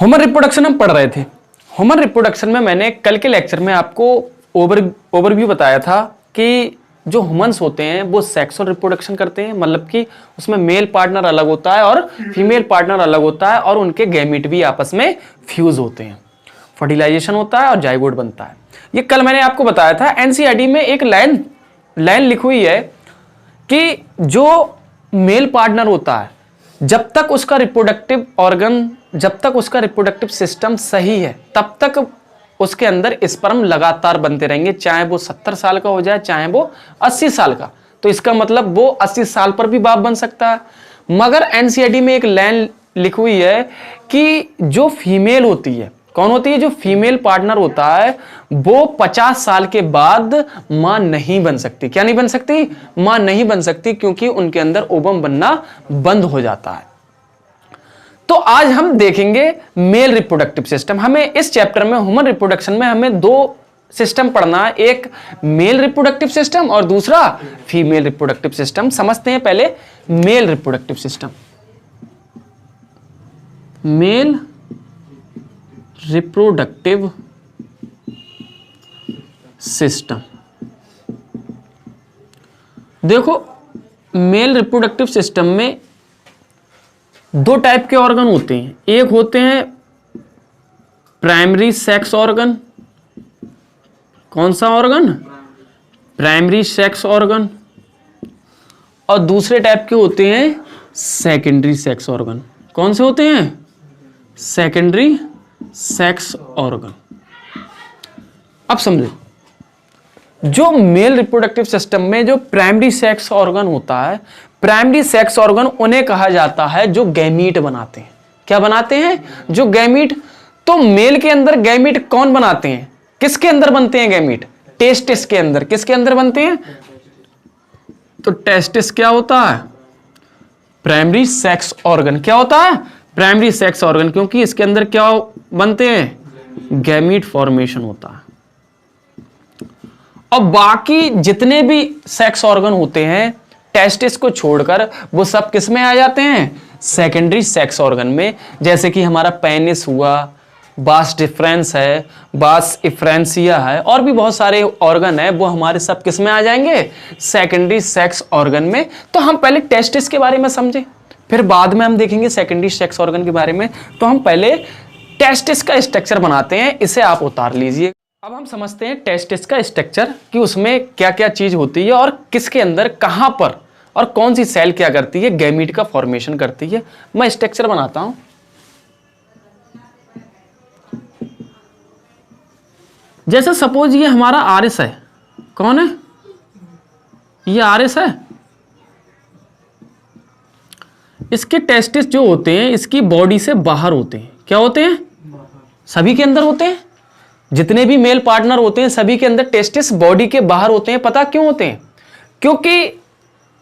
Human reproduction हम पढ़ रहे थे। ह्यूमन रिप्रोडक्शन में मैंने कल के लेक्चर में आपको ओवरव्यू बताया था कि जो ह्यूमंस होते हैं वो सेक्सुअल रिप्रोडक्शन करते हैं, मतलब कि उसमें मेल पार्टनर अलग होता है और फीमेल पार्टनर अलग होता है और उनके गैमीट भी आपस में फ्यूज होते हैं, फर्टिलाइजेशन होता है और जाइगोट बनता है। ये कल मैंने आपको बताया था। एनसीईआरटी में एक लाइन लिखी हुई है कि जो मेल पार्टनर होता है जब तक उसका रिप्रोडक्टिव ऑर्गन, जब तक उसका रिप्रोडक्टिव सिस्टम सही है तब तक उसके अंदर स्पर्म लगातार बनते रहेंगे, चाहे वो 70 साल का हो जाए चाहे वो 80 साल का। तो इसका मतलब वो 80 साल पर भी बाप बन सकता है। मगर एनसीईआरटी में एक लाइन लिखी हुई है कि जो फीमेल होती है, कौन होती है, जो फीमेल पार्टनर होता है वो 50 साल के बाद मां नहीं बन सकती। क्या नहीं बन सकती? मां नहीं बन सकती, क्योंकि उनके अंदर ओवम बनना बंद हो जाता है। तो आज हम देखेंगे मेल रिप्रोडक्टिव सिस्टम। हमें इस चैप्टर में ह्यूमन रिप्रोडक्शन में हमें दो सिस्टम पढ़ना है, एक मेल रिप्रोडक्टिव सिस्टम और दूसरा फीमेल रिप्रोडक्टिव सिस्टम। समझते हैं पहले male reproductive system. Male reproductive system, देखो मेल रिप्रोडक्टिव सिस्टम में दो टाइप के ऑर्गन होते हैं। एक होते हैं प्राइमरी सेक्स ऑर्गन। कौन सा ऑर्गन? Primary sex organ. और दूसरे टाइप के होते हैं सेकेंडरी सेक्स ऑर्गन। कौन से होते हैं? Secondary sex organ. अब समझो, जो मेल रिप्रोडक्टिव सिस्टम में जो प्राइमरी सेक्स ऑर्गन होता है, प्राइमरी सेक्स ऑर्गन उन्हें कहा जाता है जो गैमीट बनाते हैं। क्या बनाते हैं? जो गैमीट। तो मेल के अंदर गैमीट कौन बनाते हैं? किसके अंदर बनते हैं गैमीट? टेस्टिस के अंदर। किसके अंदर बनते हैं? तो टेस्टिस क्या होता है? Primary sex organ. क्या होता है? प्राइमरी सेक्स ऑर्गन, क्योंकि इसके अंदर क्या बनते हैं? गैमीट फॉर्मेशन होता है। और बाकी जितने भी सेक्स ऑर्गन होते हैं टेस्टिस को छोड़कर वो सब किस में आ जाते हैं? सेकेंडरी सेक्स ऑर्गन में। जैसे कि हमारा पेनिस हुआ, बास डिफरेंस है, बास इफ्रेंसिया है, और भी बहुत सारे ऑर्गन है, वो हमारे सब किस में आ जाएंगे? सेकेंडरी सेक्स ऑर्गन में। तो हम पहले टेस्टिस के बारे में समझे, फिर बाद में हम देखेंगे सेकेंडरी सेक्स ऑर्गन के बारे में। तो हम पहले टेस्टिस का स्ट्रक्चर बनाते हैं, इसे आप उतार लीजिए। अब हम समझते हैं टेस्टिस का स्ट्रक्चर कि उसमें क्या क्या चीज होती है और किसके अंदर कहां पर और कौन सी सेल क्या करती है, गैमीट का फॉर्मेशन करती है। मैं स्ट्रक्चर बनाता हूं। जैसे सपोज ये हमारा आरएस है। कौन है? ये आरएस है। इसके टेस्टिस जो होते हैं इसकी बॉडी से बाहर होते हैं। क्या होते हैं? सभी के अंदर होते हैं। जितने भी मेल पार्टनर होते हैं सभी के अंदर टेस्टिस बॉडी के बाहर होते हैं। पता क्यों होते हैं? क्योंकि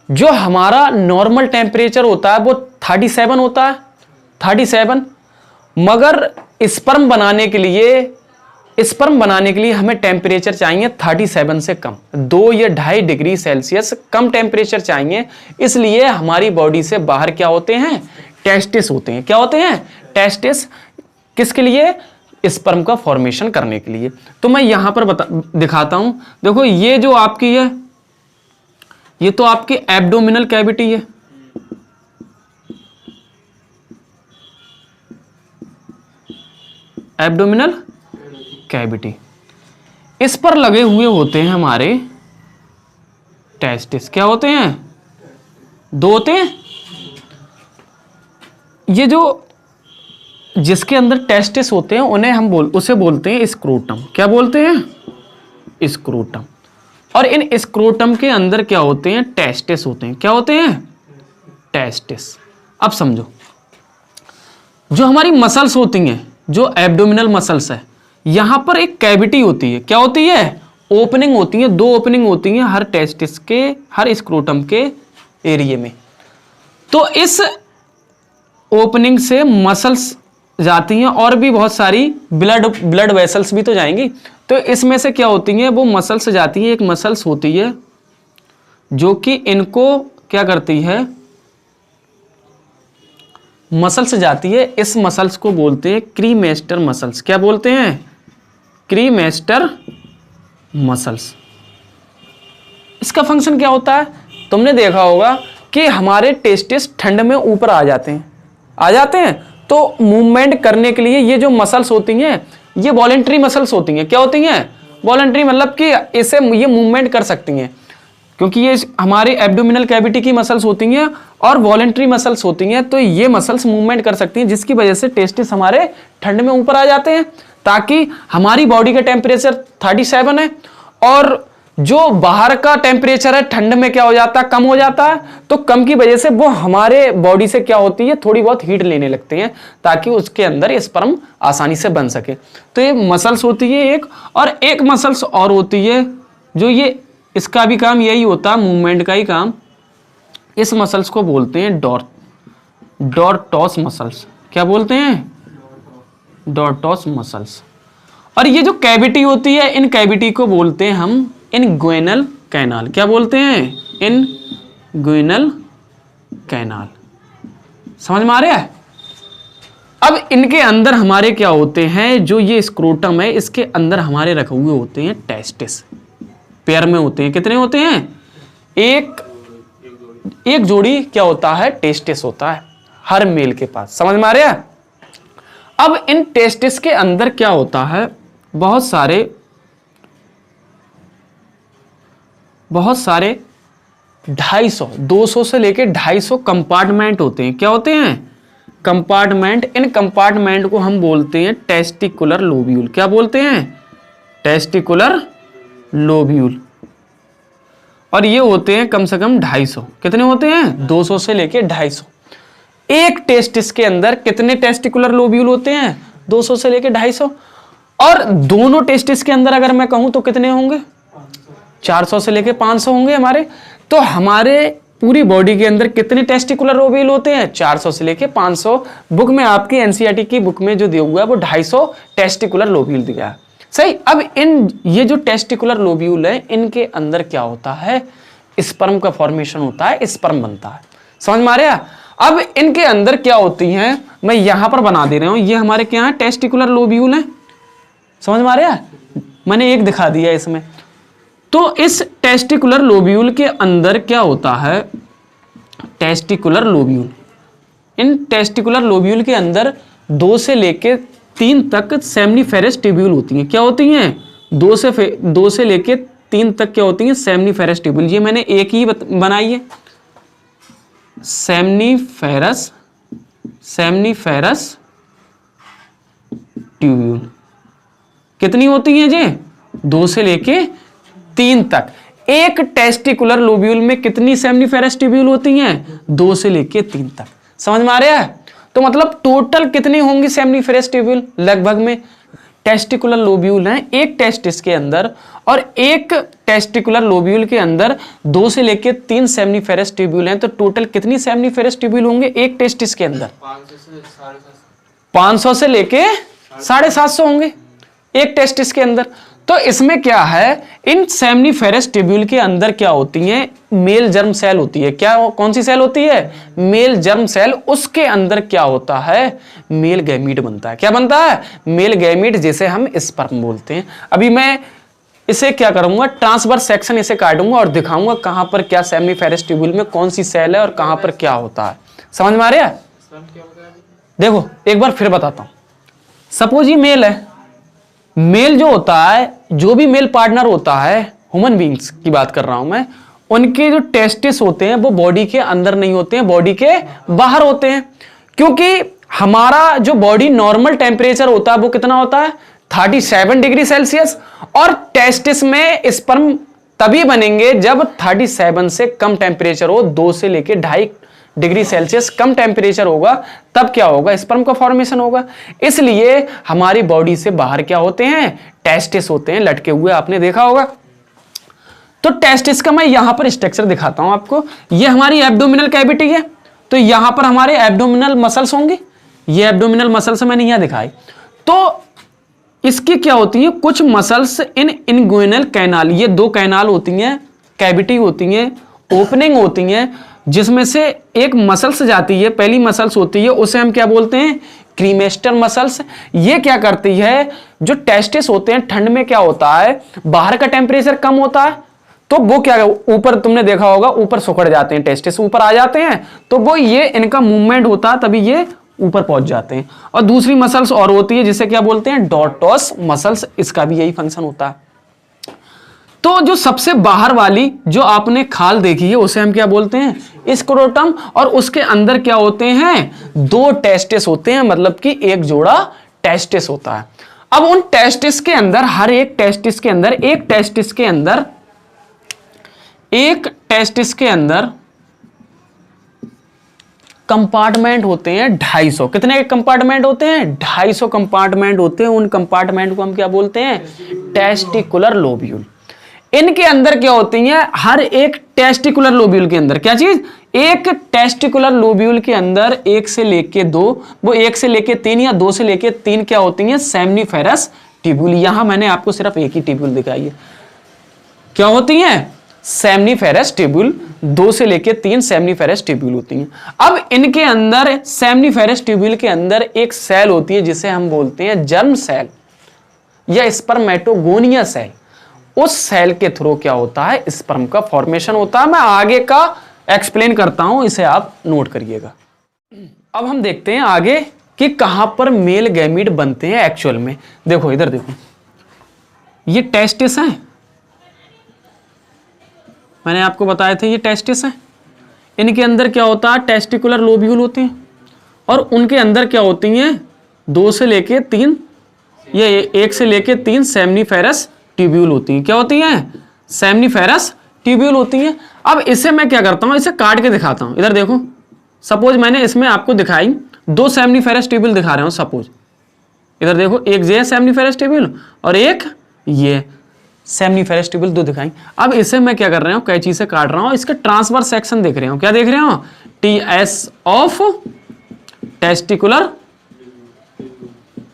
जो हमारा नॉर्मल टेम्परेचर होता है वो 37 होता है, 37। मगर स्पर्म बनाने के लिए हमें टेम्परेचर चाहिए 37 से कम, 2 या 2.5 डिग्री सेल्सियस कम टेम्परेचर चाहिए। इसलिए हमारी बॉडी से बाहर क्या होते हैं? टेस्टिस होते हैं। क्या होते हैं? टेस्टिस। किसके लिए? स्पर्म का फॉर्मेशन करने के लिए। तो मैं यहां पर दिखाता हूं। देखो ये जो आपकी है, ये तो आपकी एब्डोमिनल कैविटी है। एब्डोमिनल कैविटी, इस पर लगे हुए होते हैं हमारे टेस्टिस। क्या होते हैं? 2 होते हैं। ये जो जिसके अंदर टेस्टिस होते हैं उन्हें हम उसे बोलते हैं स्क्रोटम। क्या बोलते हैं? स्क्रोटम। और इन स्क्रोटम के अंदर क्या होते हैं? टेस्टिस होते हैं। क्या होते हैं? टेस्टिस। अब समझो, जो हमारी मसल्स होती हैं, जो एब्डोमिनल मसल्स है, यहां पर एक कैविटी होती है। क्या होती है? ओपनिंग होती है। 2 ओपनिंग होती हैं हर टेस्टिस के, हर स्क्रोटम के एरिया में। तो इस ओपनिंग से मसल्स जाती हैं और भी बहुत सारी ब्लड वेसल्स भी तो जाएंगी। तो इसमें से क्या होती हैं? वो मसल्स जाती हैं। एक मसल्स होती है जो कि इनको क्या करती है? मसल्स जाती है, इस मसल्स को बोलते हैं क्रीमेस्टर मसल्स। क्या बोलते हैं? Cremaster muscles. इसका फंक्शन क्या होता है? तुमने देखा होगा कि हमारे टेस्टिस ठंड में ऊपर आ जाते हैं, तो मूवमेंट करने के लिए ये जो मसल्स होती हैं ये वॉलेंट्री मसल्स होती हैं। क्या होती हैं? वॉलेंट्री, मतलब कि इसे ये मूवमेंट कर सकती हैं, क्योंकि ये हमारे एब्डोमिनल कैविटी की मसल्स होती हैं और वॉलेंट्री मसल्स होती हैं, तो ये मसल्स मूवमेंट कर सकती हैं, जिसकी वजह से टेस्टिस हमारे ठंड में ऊपर आ जाते हैं, ताकि हमारी बॉडी का टेम्परेचर 37 है और जो बाहर का टेम्परेचर है ठंड में क्या हो जाता है? कम हो जाता है। तो कम की वजह से वो हमारे बॉडी से क्या होती है? थोड़ी बहुत हीट लेने लगते हैं, ताकि उसके अंदर स्पर्म आसानी से बन सके। तो ये मसल्स होती है एक, और एक मसल्स और होती है जो ये, इसका भी काम यही होता है, मूवमेंट का ही काम। इस मसल्स को बोलते हैं डॉर्टॉस मसल्स। क्या बोलते हैं? डॉर्टॉस मसल्स। और ये जो कैविटी होती है, इन कैविटी को बोलते हैं हम इनग्वेनल कैनाल। क्या बोलते हैं? इनग्वेनल कैनाल। समझ में आ रहा है? अब इनके अंदर हमारे क्या होते हैं? जो ये स्क्रोटम है, इसके अंदर हमारे रखे हुए होते हैं टेस्टिस। पेयर में होते हैं। कितने होते हैं? एक जोड़ी क्या होता है? टेस्टिस होता है हर मेल के पास। समझ में आ रहा है? अब इन टेस्टिस के अंदर क्या होता है? बहुत सारे 200 से लेके 250 कंपार्टमेंट होते हैं। क्या होते हैं? कंपार्टमेंट। इन कंपार्टमेंट को हम बोलते हैं टेस्टिकुलर लोब्यूल। क्या बोलते हैं? Testicular lobule. और ये होते हैं कम से कम 250। कितने होते हैं? 200 से लेके 250। एक टेस्टिस के अंदर कितने टेस्टिकुलर लोब्यूल होते हैं? 200 से लेके 250। और दोनों टेस्टिस के अंदर अगर मैं कहूं तो कितने होंगे? 400 से लेके 500 होंगे हमारे। तो हमारे पूरी बॉडी के अंदर कितने टेस्टिकुलर लोब्यूल होते हैं? 400 से लेके 500। बुक में, आपकी एनसीईआरटी की बुक में जो दिया हुआ है वो 250 टेस्टिकुलर लोब्यूल दिया है। सही। अब ये जो टेस्टिकुलर लोब्यूल है, इनके अंदर क्या होता है? स्पर्म का फॉर्मेशन होता है, स्पर्म बनता है। समझ में आ रहा? अब इनके अंदर क्या होती हैं, मैं यहां पर बना दे रहा हूं, ये हमारे क्या है? टेस्टिकुलर लोब्यूल है। समझ में आ रहा है? मैंने एक दिखा दिया इसमें। तो इस टेस्टिकुलर लोब्यूल के अंदर क्या होता है? टेस्टिकुलर लोब्यूल, इन टेस्टिकुलर लोब्यूल के अंदर 2 से लेके 3 तक सेमनीफेरस ट्यूब्यूल होती हैं। क्या होती हैं? 2 से लेके 3 तक क्या होती हैं? Seminiferous tubule. ये मैंने एक ही बनाई है, सेमनीफेरस ट्यूब्यूल। कितनी होती हैं जी? 2 से लेके 3 तक। एक टेस्टिकुलर लोब्यूल में कितनी सेमनीफेरस ट्यूब्यूल होती हैं? 2 से लेके 3 तक। समझ में आ रहा है? तो मतलब टोटल कितनी होंगी सेमनीफेरस ट्यूब्यूल? लगभग में टेस्टिकुलर लोब्यूल हैं एक टेस्टिस के अंदर, और एक टेस्टिकुलर लोब्यूल के अंदर 2 से लेके 3 सेमनीफेरस ट्यूब्यूल हैं। तो टोटल कितनी सेमनीफेरस ट्यूब्यूल होंगे एक टेस्टिस के अंदर? 500 से लेके 750 होंगे एक टेस्टिस के अंदर। तो इसमें क्या है? इन सेमनीफेरस ट्यूब्यूल के अंदर क्या होती हैं? मेल जर्म सेल होती है। क्या, कौन सी सेल होती है? Male germ cell. उसके अंदर क्या होता है? मेल गैमीट बनता है। क्या बनता है? मेल गैमीट, जिसे हम स्पर्म बोलते हैं। अभी मैं इसे क्या करूंगा? ट्रांसवर्स सेक्शन इसे काटूंगा और दिखाऊंगा कहां पर क्या सेमनीफेरस ट्यूब्यूल में कौन सी सेल है और कहां पर क्या होता है। समझ में आ रहा है? देखो एक बार फिर बताता हूं। सपोज ये मेल है। मेल जो होता है, जो भी मेल पार्टनर होता है, ह्यूमन बींग्स की बात कर रहा हूं मैं, उनके जो टेस्टिस होते हैं वो बॉडी के अंदर नहीं होते हैं, बॉडी के बाहर होते हैं। क्योंकि हमारा जो बॉडी नॉर्मल टेम्परेचर होता है वो कितना होता है? 37 डिग्री सेल्सियस। और टेस्टिस में स्पर्म तभी बनेंगे जब 37 से कम टेम्परेचर हो, 2 से लेके 2.5 डिग्री सेल्सियस कम टेम्परेचर होगा, तब क्या होगा? स्पर्म का फॉर्मेशन होगा। इसलिए हमारी बॉडी से बाहर क्या होते हैं? टेस्टिस होते हैं लटके हुए, आपने देखा होगा। तो टेस्टिस का मैं यहां पर स्ट्रक्चर दिखाता हूं आपको। ये हमारी एब्डोमिनल कैविटी है, तो यहां पर हमारे एब्डोमिनल मसल्स होंगे। ये एब्डोमिनल मसल्स मैंने यहां दिखाई। तो इसकी क्या होती है? कुछ मसल्स इन इनग्वेनल कैनाल, ये 2 कैनाल होती हैं, कैविटी होती हैं, ओपनिंग होती हैं, जिसमें से एक मसल्स जाती है, पहली मसल्स होती है उसे हम क्या बोलते हैं, क्रीमेस्टर मसल्स। ये क्या करती है, जो टेस्टिस होते हैं ठंड में क्या होता है, बाहर का टेम्परेचर कम होता है तो वो क्या, ऊपर तुमने देखा होगा ऊपर सुखड़ जाते हैं, टेस्टिस ऊपर आ जाते हैं, तो वो ये इनका मूवमेंट होता है तभी ये ऊपर पहुंच जाते हैं। और दूसरी मसल्स और होती है जिसे क्या बोलते हैं, डॉर्टस मसल्स, इसका भी यही फंक्शन होता है। तो जो सबसे बाहर वाली जो आपने खाल देखी है उसे हम क्या बोलते हैं, स्क्रोटम, और उसके अंदर क्या होते हैं, दो टेस्टिस होते हैं, मतलब कि एक जोड़ा टेस्टिस होता है। अब उन टेस्टिस के अंदर, हर एक टेस्टिस के अंदर, एक टेस्टिस के अंदर कंपार्टमेंट होते हैं 250। कितने कंपार्टमेंट होते हैं, 250 कंपार्टमेंट होते हैं। उन कंपार्टमेंट को हम क्या बोलते हैं, टेस्टिकुलर लोब्यूल। इनके अंदर क्या होती है, हर एक टेस्टिकुलर लोब्यूल के अंदर क्या चीज, एक टेस्टिकुलर लोब्यूल के अंदर 1 से लेके 2, वो 1 से लेके 3 या 2 से लेके 3 क्या होती हैं, सेमनीफेरस ट्यूब्यूल। यहां मैंने आपको सिर्फ एक ही ट्यूब्यूल दिखाई है, क्या होती हैं, सेमनीफेरस ट्यूब्यूल। 2 से लेके 3 सेमनीफेरस ट्यूब्यूल होती हैं। अब इनके अंदर सेमनीफेरस ट्यूब्यूल के अंदर एक सेल होती है जिसे हम बोलते हैं जर्म सेल या स्पर्मेटोगोनिया सेल। उस सेल के थ्रू क्या होता है, स्पर्म का फॉर्मेशन होता है। मैं आगे का एक्सप्लेन करता हूं, इसे आप नोट करिएगा। अब हम देखते हैं आगे कि कहां पर मेल गैमीट बनते हैं एक्चुअल में। देखो इधर देखो, ये टेस्टिस हैं, मैंने आपको बताए थे ये टेस्टिस हैं। इनके अंदर क्या होता है, टेस्टिकुलर लोब्यूल होते हैं, और उनके अंदर क्या होती हैं, 2 से लेके 3 या 1 से लेके 3 सेमनीफेरस ट्यूब्यूल होती हैं। क्या होती हैं, सेमनीफेरस ट्यूब्यूल होती हैं। अब इसे मैं क्या करता हूं, इसे काट के दिखाता हूं। इधर देखो, सपोज मैंने इसमें आपको दिखाई 2 सेमनीफेरस ट्यूब्यूल दिखा रहा हूं सपोज। इधर देखो, एक ये सेमनीफेरस ट्यूब्यूल और एक ये सेमनीफेरस ट्यूब्यूल, 2 दिखाई। अब इसे मैं क्या कर रहा हूं, कैंची से काट रहा हूं, इसका ट्रांसवर्स सेक्शन देख रहे हो, क्या देख रहे हो, टीएस ऑफ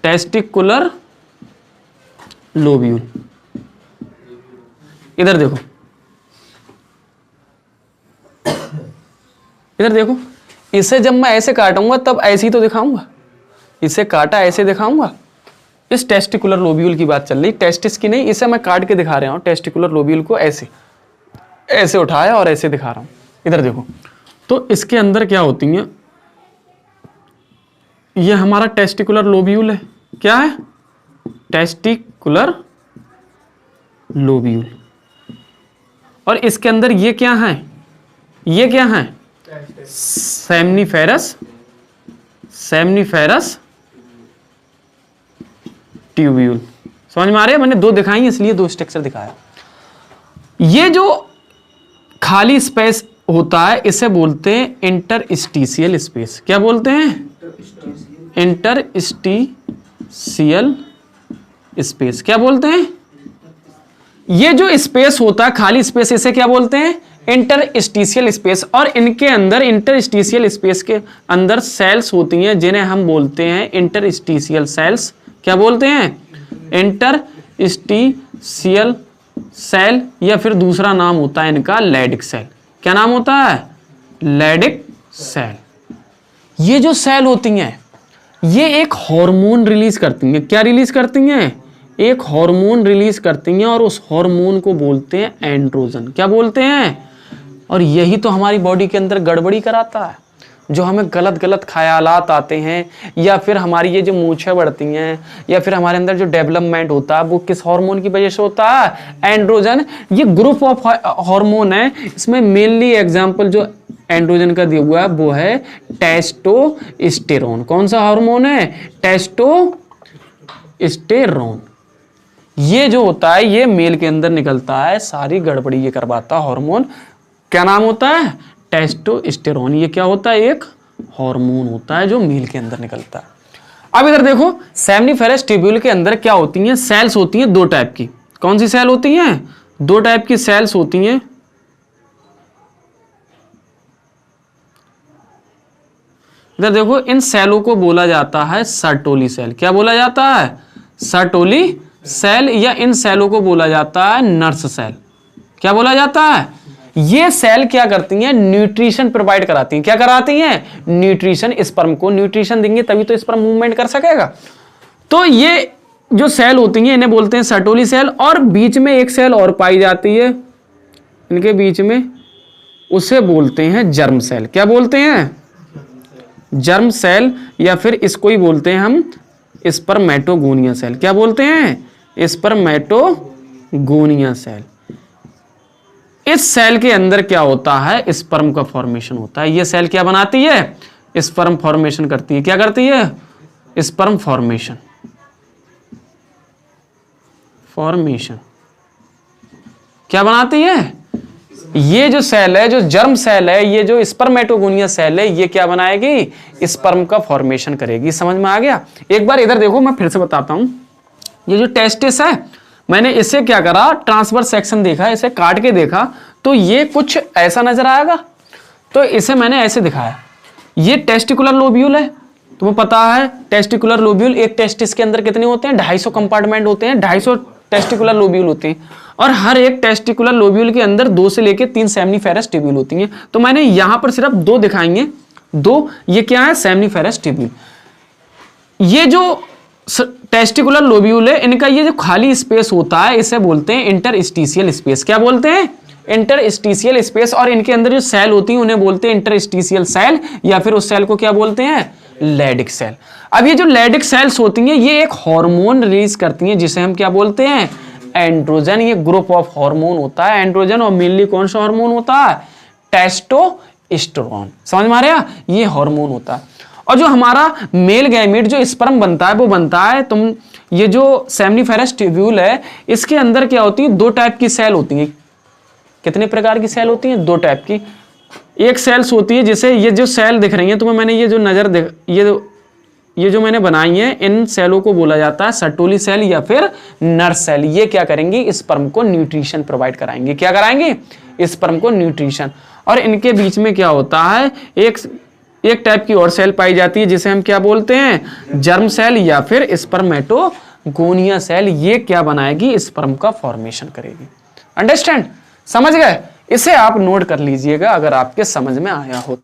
टेस्टिकुलर लोब्यूल। इधर देखो, इधर देखो, इसे जब मैं ऐसे काटूंगा तब ऐसे ही तो दिखाऊंगा, इसे काटा ऐसे दिखाऊंगा। इस टेस्टिकुलर लोब्यूल की बात चल रही, टेस्टिस की नहीं। इसे मैं काट के दिखा रहा हूं, टेस्टिकुलर लोब्यूल को ऐसे ऐसे उठाया और ऐसे दिखा रहा हूं। इधर देखो, तो इसके अंदर क्या होती है, ये हमारा टेस्टिकुलर लोब्यूल है। क्या है, टेस्टिकुलर लोब्यूल। और इसके अंदर ये क्या है, ये क्या है, सेमनीफेरस ट्यूब्यूल। समझ में आ रही है, मैंने 2 दिखाई इसलिए 2 स्ट्रक्चर दिखाया। ये जो खाली स्पेस होता है इसे बोलते हैं इंटरस्टिशियल स्पेस। क्या बोलते हैं, इंटरस्टिशियल स्पेस। क्या बोलते हैं, ये जो स्पेस होता है खाली स्पेस, इसे क्या बोलते हैं, इंटरस्टिशियल स्पेस। और इनके अंदर, इंटरस्टिशियल स्पेस के अंदर सेल्स होती हैं जिन्हें हम बोलते हैं इंटरस्टिशियल सेल्स। क्या बोलते हैं, इंटरस्टिशियल सेल, या फिर दूसरा नाम होता है इनका लैडिक सेल। क्या नाम होता है, लैडिक सेल। ये जो सेल होती हैं ये एक हार्मोन रिलीज करती हैं। क्या रिलीज करती हैं, एक हार्मोन रिलीज करती हैं, और उस हार्मोन को बोलते हैं एंड्रोजन। क्या बोलते हैं, और यही तो हमारी बॉडी के अंदर गड़बड़ी कराता है, जो हमें गलत गलत ख्यालात आते हैं, या फिर हमारी ये जो मूछें बढ़ती हैं, या फिर हमारे अंदर जो डेवलपमेंट होता है वो किस हार्मोन की वजह से होता है, एंड्रोजन। ये ग्रुप ऑफ हार्मोन है, इसमें मेनली एग्जांपल जो एंड्रोजन का दिया हुआ है वो है टेस्टोस्टेरोन। कौन सा हार्मोन है, टेस्टोस्टेरोन। ये जो होता है ये मेल के अंदर निकलता है, सारी गड़बड़ी ये करवाता हार्मोन। क्या नाम होता है, टेस्टोस्टेरोन। ये क्या होता है, एक हार्मोन होता है जो मेल के अंदर निकलता है। अब इधर देखो, सेमनीफेरस ट्यूब्यूल के अंदर क्या होती हैं, सेल्स होती हैं 2 टाइप की। कौन सी सेल होती हैं, 2 टाइप की सेल्स होती हैं। इधर देखो, इन सेलों को बोला जाता है सर्टोली सेल। क्या बोला जाता है, सर्टोली सेल, या इन सेलों को बोला जाता है नर्स सेल। क्या बोला जाता है, ये सेल क्या करती हैं, न्यूट्रिशन प्रोवाइड कराती हैं। क्या कराती हैं, न्यूट्रिशन। स्पर्म को न्यूट्रिशन देंगे तभी तो स्पर्म मूवमेंट कर सकेगा। तो ये जो सेल होती हैं इन्हें बोलते हैं सर्टोली सेल। और बीच में एक सेल और पाई जाती है इनके बीच में, उसे बोलते हैं जर्म सेल। क्या बोलते हैं, जर्म सेल, या फिर इसको ही बोलते हैं हम स्पर्मेटोगोनिया सेल। क्या बोलते हैं, स्पर्मेटोगोनिया सेल। इस सेल के अंदर क्या होता है, स्पर्म का फॉर्मेशन होता है। ये सेल क्या बनाती है, स्पर्म फॉर्मेशन करती है। क्या करती है, स्पर्म फॉर्मेशन। क्या बनाती है, ये जो सेल है, जो जर्म सेल है, ये जो स्पर्मेटोगोनिया सेल है, ये क्या बनाएगी, स्पर्म का फॉर्मेशन करेगी। समझ में आ गया। एक बार इधर देखो, मैं फिर से बताता हूं। ये जो टेस्टिस है, मैंने इसे क्या करा, ट्रांसवर्स सेक्शन देखा, इसे काट के देखा तो ये कुछ ऐसा नजर आएगा, तो इसे मैंने ऐसे दिखाया। ये टेस्टिकुलर लोब्यूल है, तुम्हें पता है टेस्टिकुलर लोब्यूल, एक टेस्टिस के अंदर कितने होते हैं, 250 कंपार्टमेंट होते हैं, 250 टेस्टिकुलर लोब्यूल होते हैं। और हर एक टेस्टिकुलर लोब्यूल के अंदर 2 से लेकर 3 सेमनीफेरस ट्यूब्यूल होती हैं। तो मैंने यहां पर सिर्फ 2 दिखाएंगे, 2। ये क्या है, सेमनीफेरस ट्यूब्यूल। ये जो टेस्टिकुलर लोब्यूल है, इनका ये जो खाली स्पेस होता है, इसे बोलते हैं इंटरस्टिशियल स्पेस। क्या बोलते हैं, इंटरस्टिशियल स्पेस। और इनके अंदर जो सेल होती है उन्हें बोलते हैं इंटरस्टिशियल सेल, या फिर उस सेल को क्या बोलते हैं, लैडिक सेल। अब ये जो लैडिक सेल्स होती हैं, ये एक हार्मोन रिलीज करती हैं, जिसे हम क्या बोलते हैं, एंड्रोजन। ये ग्रुप ऑफ हार्मोन होता है एंड्रोजन, और मेनली कौन सा हार्मोन होता है, टेस्टोस्टेरोन। समझ में आ रहा है, ये हार्मोन होता है। और जो हमारा मेल गैमीट जो स्पर्म बनता है, वो बनता है ये जो सेमनीफेरस ट्यूब्यूल है, इसके अंदर क्या होती है, 2 टाइप की सेल होती है। कितने प्रकार की सेल होती हैं, 2 टाइप की। एक सेल्स होती है, जैसे ये जो सेल दिख रही है तुम्हें, मैंने ये जो ये जो मैंने बनाई है, इन सेलों को बोला जाता है सर्टोली सेल या फिर नर्स सेल। ये क्या करेंगी, स्पर्म को न्यूट्रिशन प्रोवाइड कराएंगे। क्या कराएंगे, स्पर्म को न्यूट्रिशन। और इनके बीच में क्या होता है, एक टाइप की और सेल पाई जाती है, जिसे हम क्या बोलते हैं, जर्म सेल या फिर स्पर्मेटोगोनिया सेल। ये क्या बनाएगी, स्पर्म का फॉर्मेशन करेगी। अंडरस्टैंड, समझ गए। इसे आप नोट कर लीजिएगा अगर आपके समझ में आया हो।